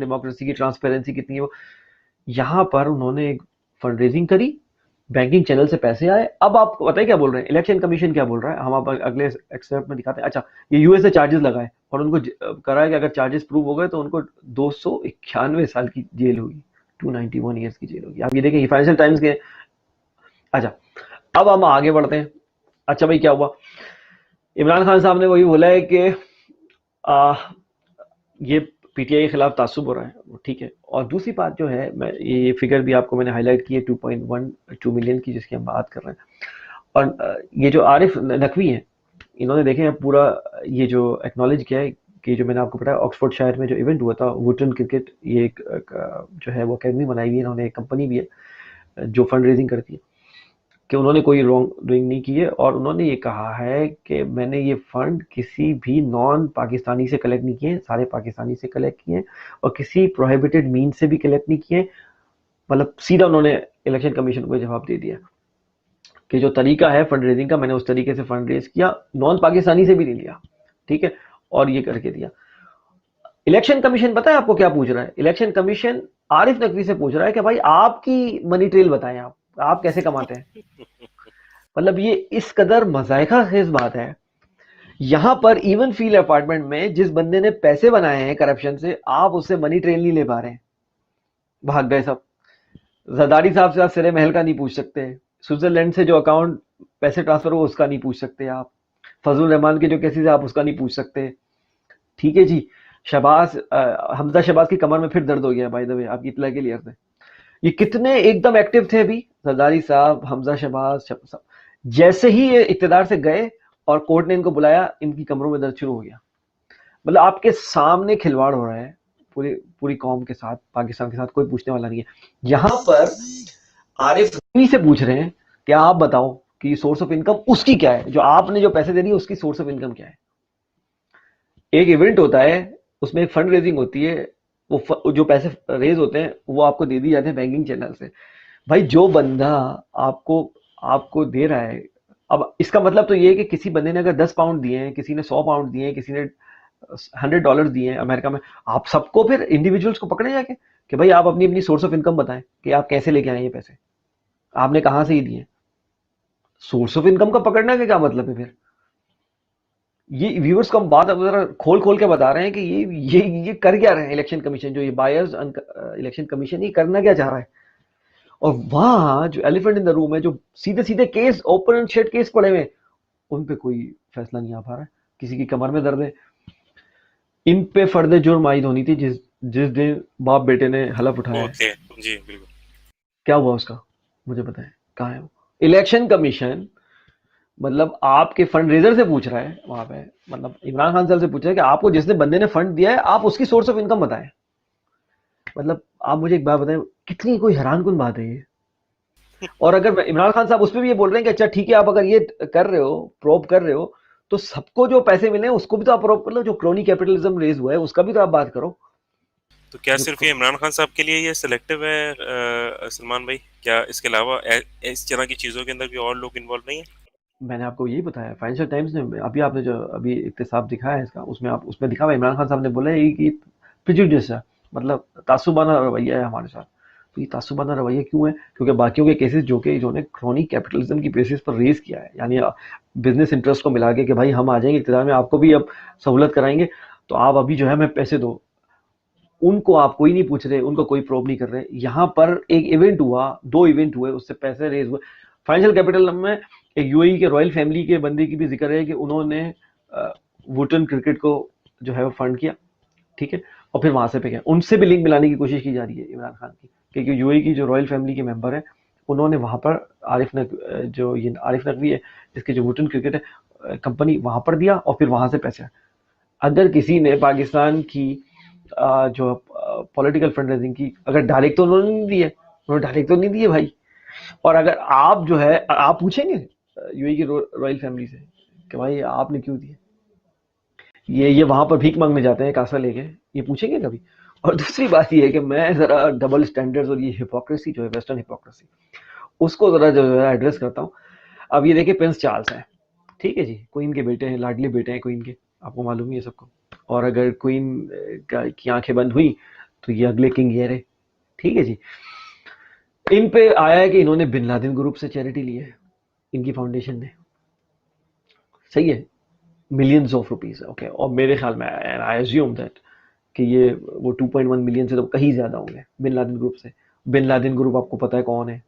[SPEAKER 1] डेमोक्रेसी की ट्रांसपेरेंसी कितनी है वो। यहाँ पर उन्होंने एक फंड रेजिंग करी, बैंकिंग चैनल से पैसे आए। अब आपको पता है क्या बोल रहे हैं, इलेक्शन कमीशन क्या बोल रहा है, हम आप अगले एक्सपर्ट में दिखाते हैं। अच्छा, ये यूएस से चार्जेस लगाए, और उनको करा है कि अगर चार्जेस प्रूव हो गए तो उनको 291 साल की जेल होगी, 291 ईयर्स की जेल होगी। आप ये देखें, फाइनेंशियल टाइम्स के। अच्छा, अब हम आगे बढ़ते हैं। अच्छा भाई, क्या हुआ, इमरान खान साहब ने वही बोला है कि आ, ये पीटीआई के खिलाफ तासुब हो रहा है, वो ठीक है। और दूसरी बात जो है, मैं ये फिगर भी आपको मैंने हाईलाइट की है, 2.12 मिलियन की, जिसकी हम बात कर रहे हैं। और ये जो आरिफ नकवी हैं, इन्होंने देखे हैं पूरा ये जो एक्नॉलेज किया है, कि जो मैंने आपको बताया ऑक्सफोर्ड शायर में जो इवेंट हुआ था, वुटन क्रिकेट, ये एक जो है वो अकेडमी बनाई हुई है इन्होंने, एक कंपनी भी है जो फंड रेजिंग करती है, कि उन्होंने कोई रॉन्ग डूइंग नहीं की है। और उन्होंने ये कहा है कि मैंने ये फंड किसी भी नॉन पाकिस्तानी से कलेक्ट नहीं किए, सारे पाकिस्तानी से कलेक्ट किए, और किसी प्रोहिबिटेड मीन से भी कलेक्ट नहीं किए। मतलब सीधा उन्होंने इलेक्शन कमीशन को जवाब दे दिया कि जो तरीका है फंड रेजिंग का, मैंने उस तरीके से फंड रेज किया, नॉन पाकिस्तानी से भी नहीं लिया। ठीक है, और ये करके दिया। इलेक्शन कमीशन पता है आपको क्या पूछ रहा है? इलेक्शन कमीशन आरिफ नकवी से पूछ रहा है कि भाई आपकी मनी ट्रेल बताएं, आप कैसे कमाते हैं। मतलब ये इस कदर मजायका खेज बात है। यहां पर इवन फील्ड अपार्टमेंट में जिस बंदे ने पैसे बनाए हैं करप्शन से, आप उससे मनी ट्रेल नहीं ले पा रहे हैं, भाग गए सब। जरदारी साहब से आप सिरे महल का नहीं पूछ सकते, स्विट्जरलैंड से जो अकाउंट पैसे ट्रांसफर हो उसका नहीं पूछ सकते आप, फजल रहमान के जो केसेस है आप उसका नहीं पूछ सकते। ठीक है जी, शहबाज हमजा शहबाज की कमर में फिर दर्द हो गया, बाय द वे आपकी इतला के लिए अर्थ है। ये कितने एकदम एक्टिव थे अभी, जरदारी साहब, हमजा शहबाज, जैसे ही ये इक्तदार से गए और कोर्ट ने इनको बुलाया, इनकी कमरों में दर्द शुरू हो गया। मतलब आपके सामने खिलवाड़ हो रहा है पूरी पूरी कौम के साथ, पाकिस्तान के साथ, कोई पूछने वाला नहीं है। यहां पर आरिफ नकवी से पूछ रहे हैं कि आप बताओ कि सोर्स ऑफ इनकम उसकी क्या है, जो आपने जो पैसे दे दिए उसकी सोर्स ऑफ इनकम क्या है। एक इवेंट होता है उसमें एक फंड रेजिंग होती है, जो पैसे रेज होते हैं वो आपको दे दी जाते हैं बैंकिंग चैनल से। भाई जो बंदा आपको आपको दे रहा है, अब इसका मतलब तो ये है कि किसी बंदे ने अगर 10 पाउंड दिए हैं, किसी ने 100 पाउंड दिए हैं, किसी ने $100 दिए हैं अमेरिका में, आप सबको फिर इंडिविजुअल्स को पकड़े जाके कि भाई आप अपनी अपनी सोर्स ऑफ इनकम बताएं कि आप कैसे लेके आए ये पैसे, आपने कहां से ही दिए। सोर्स ऑफ इनकम का पकड़ना का क्या मतलब है फिर? ये व्यूअर्स को हम बात अब जरा खोल खोल के बता रहे हैं कि ये कर क्या रहे हैं इलेक्शन कमीशन, जो ये बायर्स इलेक्शन कमीशन, ये करना क्या चाह रहा है। और वहां जो एलिफेंट इन द रूम है, जो सीधे सीधे case, open and shut case पड़े हुए, उन पे कोई फैसला नहीं आ पा रहा है। किसी की कमर में दर्द है, इन पे फर्द जुर्म आयद होनी थी जिस जिस दिन बाप बेटे ने हलफ उठाया है।
[SPEAKER 2] ओके जी बिल्कुल।
[SPEAKER 1] क्या हुआ उसका, मुझे बताएं, कहाँ है वो? इलेक्शन कमीशन मतलब आपके फंड रेजर से पूछ रहा है वहां पे, मतलब इमरान खान साहब से पूछ रहा है कि आपको जिसने बंदे ने फंड दिया है आप उसकी सोर्स ऑफ इनकम बताएं। मतलब आप मुझे एक बात बताएं, कितनी कोई हैरान कुन बात है ये। और अगर इमरान खान साहब उस पर भी ये बोल रहे हैं कि अच्छा ठीक है, आप अगर ये कर रहे हो, प्रोब कर रहे हो, तो सबको जो पैसे मिले उसको भी तो आप प्रोब कर लो, जो क्रोनी कैपिटलिज्म रेज हुआ है उसका भी तो आप बात करो।
[SPEAKER 2] तो क्या
[SPEAKER 1] जो
[SPEAKER 2] सिर्फ ये इमरान खान साहब के लिए ये सिलेक्टिव है सलमान भाई? क्या इसके अलावा इस तरह की चीजों के अंदर भी और लोग इन्वॉल्व नहीं है?
[SPEAKER 1] मैंने आपको यही बताया, फाइनेंशियल टाइम्स ने अभी, आपने जो अभी इक्तिसाब दिखाया है इसका, उसमें आप उसमें दिखा हुआ है, इमरान खान साहब ने बोला है कि प्रिजुडिस है, मतलब तासुबाना रवैया है हमारे साथ। तो ये तासुबाना रवैया क्यों है? क्योंकि बाकियों के केसेस जो कि इन्होंने क्रॉनिक कैपिटलिज्म की बेसिस पर रेज किया है, यानी बिजनेस इंटरेस्ट को मिला के कि भाई हम आ जाएंगे इक़्तिदार में, आपको भी अब सहूलत कराएंगे, तो आप अभी जो है हमें पैसे दो। उनको आप कोई नहीं पूछ रहे, उनको कोई प्रोब नहीं कर रहे। यहाँ पर एक इवेंट हुआ, 2 इवेंट हुए, उससे पैसे रेज हुए। फाइनेंशियल कैपिटल में एक यूएई के रॉयल फैमिली के बंदे की भी जिक्र है कि उन्होंने वुटन क्रिकेट को जो है वो फंड किया, ठीक है, और फिर वहां से पे गया। उनसे भी लिंक मिलाने की कोशिश की जा रही है इमरान खान की, क्योंकि यूएई की जो रॉयल फैमिली के मेंबर है, उन्होंने वहां पर जो ये आरिफ नकवी है, इसके जो वुटन क्रिकेट है कंपनी, वहां पर दिया और फिर वहां से पैसे। अगर किसी ने पाकिस्तान की जो पॉलिटिकल फंड रेजिंग की, अगर डायरेक्ट तो उन्होंने नहीं दी है, उन्होंने डायरेक्ट तो नहीं दिए भाई। और अगर आप जो है आप पूछेंगे यूएई की रॉयल फैमिली से कि भाई आपने क्यों दिए, ये वहां पर भीख मांगने जाते हैं कासा लेके, ये पूछेंगे कभी? और दूसरी बात ये है कि मैं जरा डबल स्टैंडर्ड्स और ये हिपोक्रेसी जो है, वेस्टर्न हिपोक्रेसी, उसको जरा जो है एड्रेस करता हूँ। अब ये देखिए, प्रिंस चार्ल्स है, ठीक है जी, क्वीन के बेटे हैं, लाडले बेटे हैं क्वीन के, आपको मालूम ही है सबको। और अगर क्वीन की आंखें बंद हुई तो ये अगले किंग ये रहे, ठीक है जी। इन पे आया है कि इन्होंने बिन लादेन ग्रुप से चैरिटी ली है, इनकी फाउंडेशन ने, सही है, मिलियंस ऑफ रुपीस, ओके। और मेरे ख्याल में आई अज्यूम दैट कि ये वो 2.1 मिलियन से तो कहीं ज्यादा होंगे बिन लादेन ग्रुप से। बिन लादेन ग्रुप आपको पता है कौन है,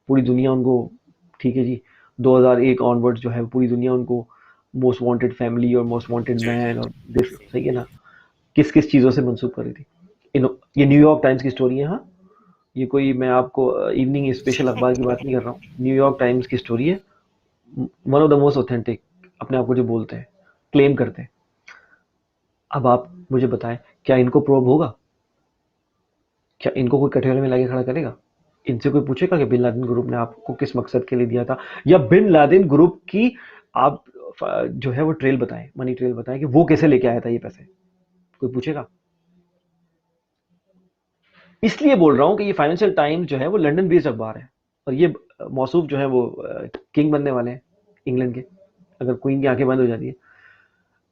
[SPEAKER 1] पूरी दुनिया उनको, ठीक है जी, 2001 ऑनवर्ड जो है पूरी दुनिया उनको मोस्ट वांटेड फैमिली और मोस्ट वांटेड
[SPEAKER 2] जी
[SPEAKER 1] मैन और दिस, सही है ना, किस किस चीज़ों से मंसूब करी थी। ये न्यूयॉर्क टाइम्स की स्टोरी है, हाँ, ये कोई मैं आपको इवनिंग स्पेशल अखबार की बात नहीं कर रहा हूँ, न्यूयॉर्क टाइम्स की स्टोरी है। One of the most authentic, अपने आप को जो बोलते हैं, क्लेम करते हैं। अब आप मुझे बताएं, क्या इनको प्रोब होगा? क्या इनको कोई कटघरे में लाके खड़ा करेगा? इनसे कोई पूछेगा कि बिन लादेन ग्रुप ने आपको किस मकसद के लिए दिया था, या बिन लादेन ग्रुप की आप जो है वो ट्रेल बताएं, मनी ट्रेल बताएं कि वो कैसे लेके आया था ये पैसे? कोई पूछेगा? इसलिए बोल रहा हूं कि ये फाइनेंशियल टाइम्स जो है वो लंदन बेस्ड अखबार है, और ये मौसूफ जो है वो किंग बनने वाले हैं इंग्लैंड के, अगर क्वीन की आंखें बंद हो जाती है।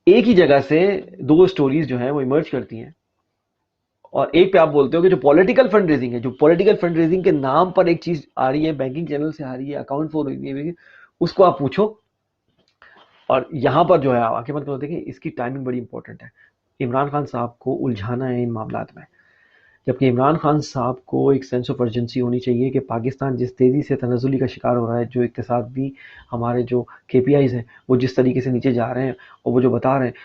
[SPEAKER 1] एक ही जगह से दो स्टोरीज जो है वो इमर्ज करती हैं, और एक पे आप बोलते हो कि जो पॉलिटिकल फंड रेजिंग है, जो पॉलिटिकल फंड रेजिंग के नाम पर एक चीज आ रही है, बैंकिंग चैनल से आ रही है, अकाउंट फॉर उसको आप पूछो। और यहां पर जो है आंखें बंद करो, देखिए इसकी टाइमिंग बड़ी इंपॉर्टेंट है। इमरान खान साहब को उलझाना है इन मामलों में, जबकि इमरान खान साहब को एक सेंस ऑफ अर्जेंसी होनी चाहिए कि पाकिस्तान जिस तेज़ी से तनज़ुली का शिकार हो रहा है, जो इक़्तिसादी हमारे जो केपीआईज़ हैं वो जिस तरीके से नीचे जा रहे हैं, और वो जो बता रहे हैं,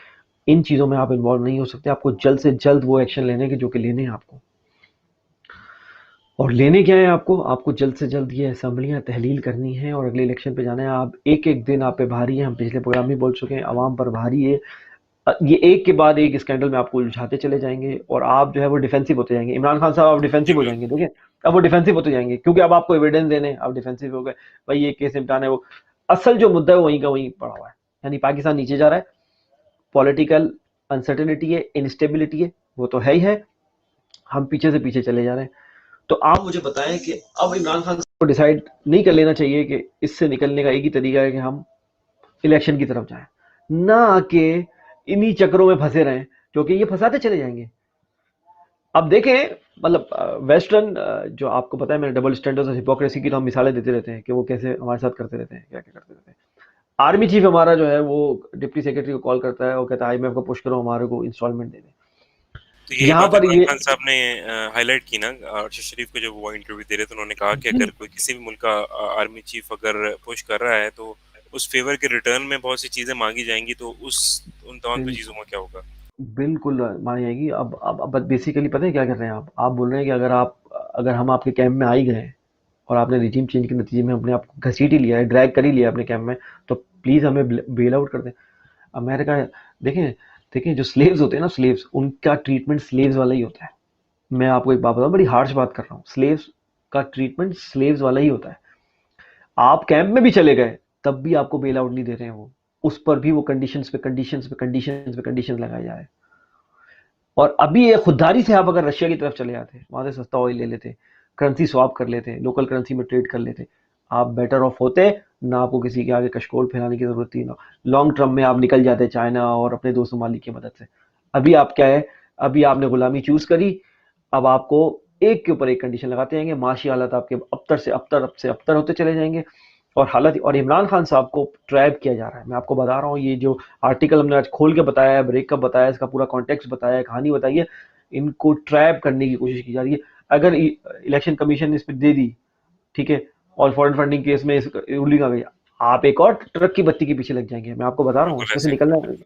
[SPEAKER 1] इन चीज़ों में आप इन्वॉल्व नहीं हो सकते। आपको जल्द से जल्द वो एक्शन लेने के जो कि लेने हैं आपको, और लेने क्या है आपको जल्द से जल्द ये असम्बलियाँ तहलील करनी है और अगले इलेक्शन पे जाना है। आप एक एक दिन आप पे भारी है, हम पिछले प्रोग्राम में बोल चुके हैं, आवाम पर भारी है। ये एक के बाद एक स्कैंडल में आपको उलझाते चले जाएंगे, और आप जो है वो डिफेंसिव होते जाएंगे। इमरान खान साहब आप
[SPEAKER 2] जी
[SPEAKER 1] डिफेंसिव हो जाएंगे, देखिए अब वो डिफेंसिव होते जाएंगे, क्योंकि अब आपको एविडेंस देने, आप डिफेंसिव हो गए, भाई ये केस निपटाना है। वो असल जो मुद्दा है वो वहीं का वहीं पड़ा हुआ है, यानी पाकिस्तान नीचे जा रहा है, पॉलिटिकल अनसर्टेनिटी है, इंस्टेबिलिटी है, वो तो है ही है। हम पीछे से पीछे चले जा रहे हैं। तो आप मुझे बताएं कि अब इमरान खान को डिसाइड नहीं कर लेना चाहिए कि इससे निकलने का एक ही तरीका है कि हम इलेक्शन की तरफ जाएं, ना कि इन्हीं चक्रों में फंसे रहें, क्योंकि ये फंसाते चले जाएंगे। अब देखें, मतलब वेस्टर्न, जो आपको पता है, मैंने डबल स्टैंडर्ड्स और हिपोक्रेसी की तो हम मिसालें देते रहते हैं कि वो कैसे हमारे साथ करते रहते हैं, क्या क्या करते रहते हैं। आर्मी चीफ हमारा जो है वो डिप्टी सेक्रेटरी को कॉल करता है और कहता है आईएमएफ को पुश करो, हमारे को इंस्टॉलमेंट दे दें।
[SPEAKER 2] तो यही
[SPEAKER 1] यहाँ
[SPEAKER 2] बात
[SPEAKER 1] पर
[SPEAKER 2] इमरान
[SPEAKER 1] ये
[SPEAKER 2] खान साहब ने हाईलाइट की ना, अरशद शरीफ को जब वो इंटरव्यू दे रहे थे, उन्होंने कहा कि अगर कोई किसी भी मुल्क का आर्मी चीफ अगर पुश कर रहा है तो उस फेवर के रिटर्न में बहुत सी चीजें मांगी जाएंगी, तो उस उन तमाम
[SPEAKER 1] बिल,
[SPEAKER 2] चीजों में क्या होगा।
[SPEAKER 1] बिल्कुल मानी जाएगी। अब बेसिकली पता है क्या कर रहे हैं आप बोल रहे हैं कि अगर हम आपके कैंप में आ ही गए और आपने रिजीम चेंज के नतीजे में अपने आप को घसीट ही लिया है, ड्रैग कर ही लिया अपने कैंप में, तो प्लीज हमें बेल आउट कर दें। अमेरिका, देखें देखें, जो स्लेव्स होते हैं ना, स्लेव्स, उनका ट्रीटमेंट स्लेव्स वाला ही होता है। मैं आपको एक बात बताऊं, बड़ी हार्श बात कर रहा हूँ, स्लेव्स का ट्रीटमेंट स्लेव्स वाला ही होता है। आप कैंप में भी चले गए तब भी आपको बेल आउट नहीं दे रहे हैं वो, उस पर भी वो कंडीशंस पे कंडीशंस पे कंडीशंस पे कंडीशंस लगाए जा रहे हैं। और अभी ये खुददारी से आप अगर रशिया की तरफ चले जाते, वहां से सस्ता ऑयल ले लेते, करेंसी स्वैप कर लेते, लोकल करेंसी में ट्रेड कर लेते, आप बेटर ऑफ होते। ना आपको किसी के आगे कशकोल फैलाने की जरूरत थी, ना लॉन्ग टर्म में आप निकल जाते चाइना और अपने दोस्त ममालिक की मदद से। अभी आप क्या है, अभी आपने गुलामी चूज करी। अब आपको एक के ऊपर एक कंडीशन लगाते जाएंगे, माशी हालात आपके अब से अबतर होते चले जाएंगे। और हालात, और इमरान खान साहब को ट्रैप किया जा रहा है। मैं आपको बता रहा हूँ, ये जो आर्टिकल हमने आज खोल के बताया है, ब्रेकअप बताया, इसका पूरा कॉन्टेक्स्ट बताया है, कहानी बताई है, इनको ट्रैप करने की कोशिश की जा रही है। अगर इलेक्शन कमीशन ने इस पर दे दी, ठीक है, और फॉरेन फंडिंग केस में रूलिंग आ गई, आप एक और ट्रक की बत्ती के पीछे लग जाएंगे। मैं आपको बता रहा हूँ,
[SPEAKER 2] बिल्कुल
[SPEAKER 1] उसमें से
[SPEAKER 2] ऐसे।
[SPEAKER 1] निकलना है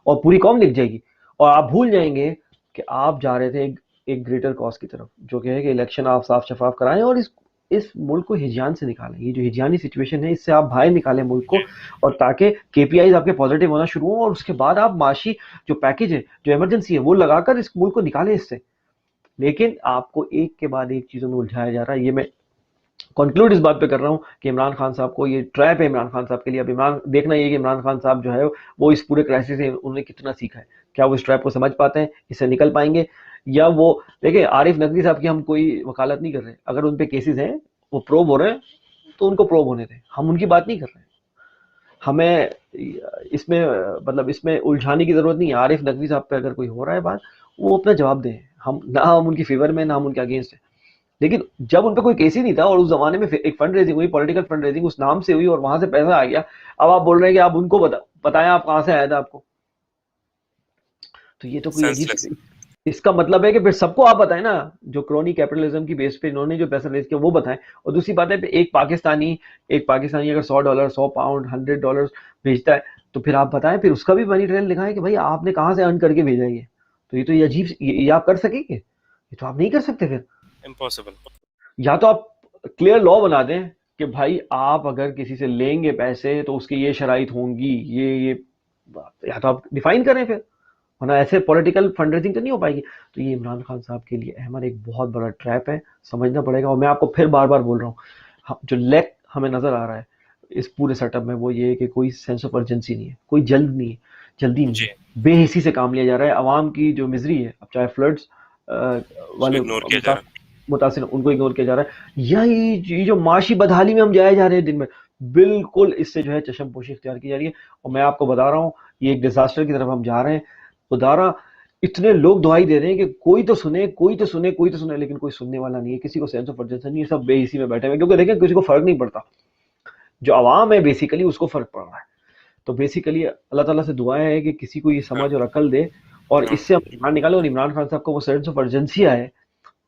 [SPEAKER 1] और पूरी कौम दिख जाएगी। और आप भूल जाएंगे कि आप जा रहे थे एक ग्रेटर कॉज की तरफ, जो कि है कि इलेक्शन आप साफ शफाफ कराएं और इस मुल्क को हिजान से निकालें। ये जो हिजानी सिचुएशन है, इससे आप बाहर निकालें मुल्क को, और ताकि केपीआईज आपके पॉजिटिव होना शुरू हो, और उसके बाद आप माशी जो पैकेज है, जो इमरजेंसी है, वो लगाकर इस मुल्क को निकालें इससे। लेकिन आपको एक के बाद एक चीजों में उलझाया जा रहा है। ये मैं कंक्लूड इस बात पे कर रहा हूँ कि इमरान खान साहब को ये ट्रैप है, इमरान खान साहब के लिए। अब इमरान देखना ये कि इमरान खान साहब जो है वो इस पूरे क्राइसिस से उन्होंने कितना सीखा है, क्या वो इस ट्रैप को समझ पाते हैं, इससे निकल पाएंगे, या वो। देखिए, आरिफ नकवी साहब की हम कोई वकालत नहीं कर रहे, अगर उन पे केसेस हैं, वो प्रोब हो रहे हैं, तो उनको प्रोब होने दें, हम उनकी बात नहीं कर रहे हैं। हमें इसमें, मतलब इसमें उलझाने की जरूरत नहीं है। आरिफ नकवी साहब पे अगर कोई हो रहा है बात, वो अपना जवाब दें। हम उनकी फेवर में, ना हम उनके अगेंस्ट है। लेकिन जब उन पे कोई केस ही नहीं था, और उस जमाने में एक फंड रेजिंग हुई, पॉलिटिकल फंड रेजिंग उस नाम से हुई, और वहां से पैसा आ गया, अब आप बोल रहे हैं कि आप उनको बताएं आप कहां से आया था आपको। तो ये तो कोई अजीब
[SPEAKER 2] सेंसलेस।
[SPEAKER 1] सी, इसका मतलब है कि फिर सबको आप बताएं ना, जो क्रोनी कैपिटलिज्म की बेस पे इन्होंने जो पैसा रेज किया वो बताएं। और दूसरी बात है, एक पाकिस्तानी अगर $100, $100, $100 भेजता है, तो फिर आप बताएं, फिर उसका भी मनी ट्रेल दिखाएं कि भाई आपने कहां से अर्न करके भेजा ये। तो ये अजीब, ये आप कर सकेंगे? ये तो आप नहीं कर सकते फिर।
[SPEAKER 2] इम्पॉसिबल।
[SPEAKER 1] या तो आप क्लियर लॉ बना दें कि भाई आप अगर किसी से लेंगे पैसे तो उसकी ये शराइत होंगी, ये या तो आप डिफाइन करें फिर, वरना ऐसे पॉलिटिकल फंड रेजिंग तो नहीं हो पाएगी। तो ये इमरान खान साहब के लिए अहमद एक बहुत बड़ा ट्रैप है, समझना पड़ेगा। और मैं आपको फिर बार बार बोल रहा हूँ, जो लैक हमें नजर आ रहा है इस पूरे सेटअप में, वो ये है कि कोई सेंस ऑफ अर्जेंसी नहीं है, कोई जल्दी नहीं
[SPEAKER 2] जी।
[SPEAKER 1] है। बेहिसी से काम लिया जा रहा है। आवाम की जो मिजरी है, अब चाहे फ्लड्स
[SPEAKER 2] उसको
[SPEAKER 1] वाले
[SPEAKER 2] इग्नोर किया जा रहा है।
[SPEAKER 1] मुतासिर, उनको इग्नोर किया जा रहा है। ये जो माशी बदहाली में हम जाए जा रहे हैं दिन में, बिल्कुल इससे जो है चशमपोशी इख्तियार की जा रही है। और मैं आपको बता रहा हूँ, ये एक डिजास्टर की तरफ हम जा रहे हैं। खुदारा, इतने लोग दुआई दे रहे हैं कि कोई तो सुने, कोई तो सुने, कोई तो सुने, लेकिन कोई सुनने वाला नहीं है। किसी को सेंस ऑफ अर्जेंसी नहीं है, सब बेहिसी में बैठे हुए, क्योंकि देखें किसी को फर्क नहीं पड़ता। जो आवाम है बेसिकली, उसको फर्क पड़ रहा है। तो बेसिकली अल्लाह ताला से दुआएं है कि किसी को ये
[SPEAKER 2] हाँ,
[SPEAKER 1] समझ और अकल दे, और
[SPEAKER 2] हाँ,
[SPEAKER 1] इससे हम ईमान निकालें, और इमरान खान साहब को वो सेंस ऑफ अर्जेंसी आए,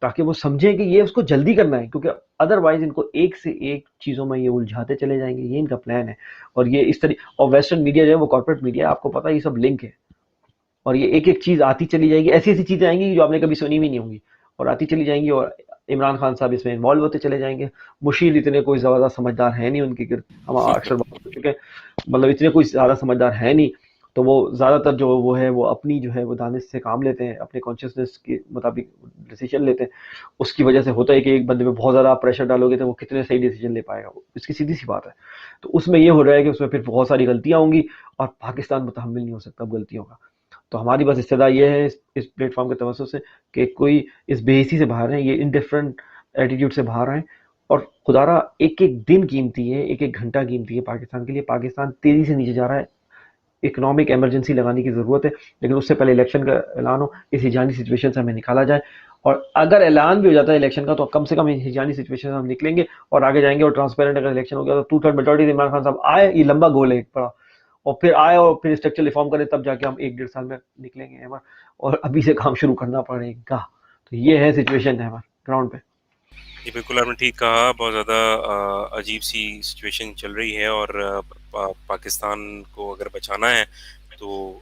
[SPEAKER 1] ताकि वो समझें कि ये उसको जल्दी करना है, क्योंकि अदरवाइज इनको एक से एक चीजों में ये उलझाते चले जाएंगे। ये इनका प्लान है। और ये इस तरह, और वेस्टर्न मीडिया जो है वो कॉर्पोरेट मीडिया, आपको पता है ये सब लिंक है। और ये एक एक चीज आती चली जाएगी, ऐसी ऐसी चीजें आएंगी जो आपने कभी सुनी भी नहीं होंगी, और आती चली जाएंगी, और इमरान खान साहब इसमें इन्वॉल्व होते चले जाएंगे। मुशीर इतने कोई ज्यादा समझदार है नहीं उनके गिर्द, हम अक्सर बात कर चुके हैं, मतलब इतने कोई ज्यादा समझदार है नहीं। तो वो ज्यादातर जो वो है, वो अपनी जो है वो दानिश से काम लेते हैं, अपने कॉन्शियसनेस के मुताबिक डिसीजन लेते हैं। उसकी वजह से होता है कि एक बंदे पे बहुत ज्यादा प्रेशर डालोगे तो वो कितने सही डिसीजन ले पाएगा, इसकी सीधी सी बात है। तो उसमें ये हो रहा है कि उसमें फिर बहुत सारी गलतियां होंगी, और पाकिस्तान मुतहम्मिल नहीं हो सकता अब गलतियों का। तो हमारी बस इस्तदा ये है इस प्लेटफॉर्म के तवज्जुह से कि कोई इस बेहिसी से बाहर है, ये इनडिफरेंट एटीट्यूड से बाहर आए। और खुदारा एक एक दिन कीमती है, एक एक घंटा कीमती है पाकिस्तान के लिए। पाकिस्तान तेजी से नीचे जा रहा है, इकोनॉमिक इमरजेंसी लगाने की ज़रूरत है, लेकिन उससे पहले इलेक्शन का ऐलान हो, इस हिजानी सिचुएशन से हमें निकाला जाए। और अगर ऐलान भी हो जाता है इलेक्शन का, तो कम से कम हिजानी सिचुएशन से हम निकलेंगे और आगे जाएंगे। और ट्रांसपेरेंट अगर इलेक्शन हो गया तो 2/3 मेजोरिटी इमरान खान साहब आए, ये लंबा गोल है एक बड़ा, और फिर आए और फिर स्ट्रक्चर रिफॉर्म करें, तब जाके हम 1-1.5 साल में निकलेंगे अहमद। और अभी से काम शुरू करना पड़ेगा। तो ये है सिचुएशन है हमारे ग्राउंड पे।
[SPEAKER 2] जी, बिल्कुल आपने ठीक कहा। बहुत ज़्यादा अजीब-सी सिचुएशन चल रही है और पाकिस्तान को अगर बचाना है तो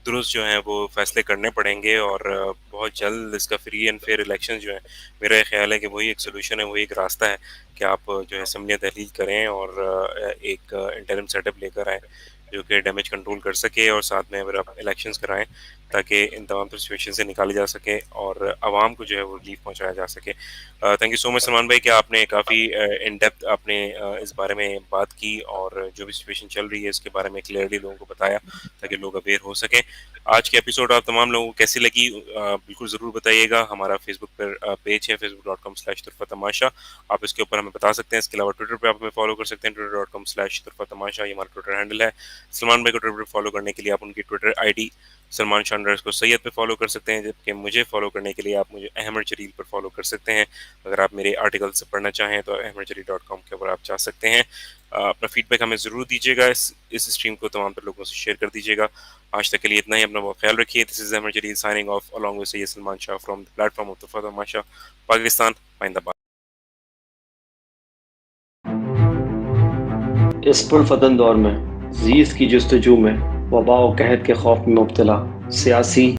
[SPEAKER 2] दुरुस्त जो हैं वो फ़ैसले करने पड़ेंगे और बहुत जल्द इसका फ्री एंड फेयर इलेक्शन जो है, मेरा ये ख़्याल है कि वही एक सॉल्यूशन है, वही एक रास्ता है कि आप जो है असम्बलियाँ तहलील करें और एक इंटरिम सेटअप लेकर आएँ, जो कि डैमेज कंट्रोल कर सके और साथ में अगर आप इलेक्शंस कराएँ, ताकि इन तमाम सिचुएशन से निकाले जा सके और आवाम को जो है वो रिलीफ पहुँचाया जा सके। Thank you so much Salman भाई कि आपने काफ़ी इन डेप्थ आपने इस बारे में बात की और जो भी सिचुएशन चल रही है इसके बारे में क्लियरली लोगों को बताया ताकि लोग अवेयर हो सकें। आज के एपिसोड आप तमाम लोगों को कैसी लगी बिल्कुल ज़रूर बताइएगा। हमारा फेसबुक पर पेज है facebook.com/तुरफ़ा-तमाशा। आप इसके ऊपर हमें बता सकते हैं। इसके अलावा ट्विटर पे आप हमें फॉलो कर सकते हैं twitter.com/तुरफ़ा-तमाशा, ये हमारा ट्विटर हैंडल है। सलमान भाई को ट्विटर पर फॉलो करने के लिए आप उनकी Twitter ID Salman Shah underscore Syed पे फॉलो कर सकते हैं, जबकि मुझे फॉलो करने के लिए आप मुझे अहमद जलील पर फॉलो कर सकते हैं। अगर आप मेरे आर्टिकल्स पढ़ना चाहें तो ahmedjalil.com के ऊपर आप जा सकते हैं। अपना फीडबैक हमें ज़रूर दीजिएगा, इस स्ट्रीम को तमाम तर लोगों से शेयर कर दीजिएगा। आज तक के लिए इतना ही, अपना बहुत ख्याल रखिए। This is Ahmad Jalil signing off along with Syed Salman Shah from the platform of Turfa Tamasha, Pakistan जिंदाबाद।
[SPEAKER 1] इस पुरफतन दौर में जीस की जस्तजू में वबा व कहत के खौफ में मुब्तला सियासी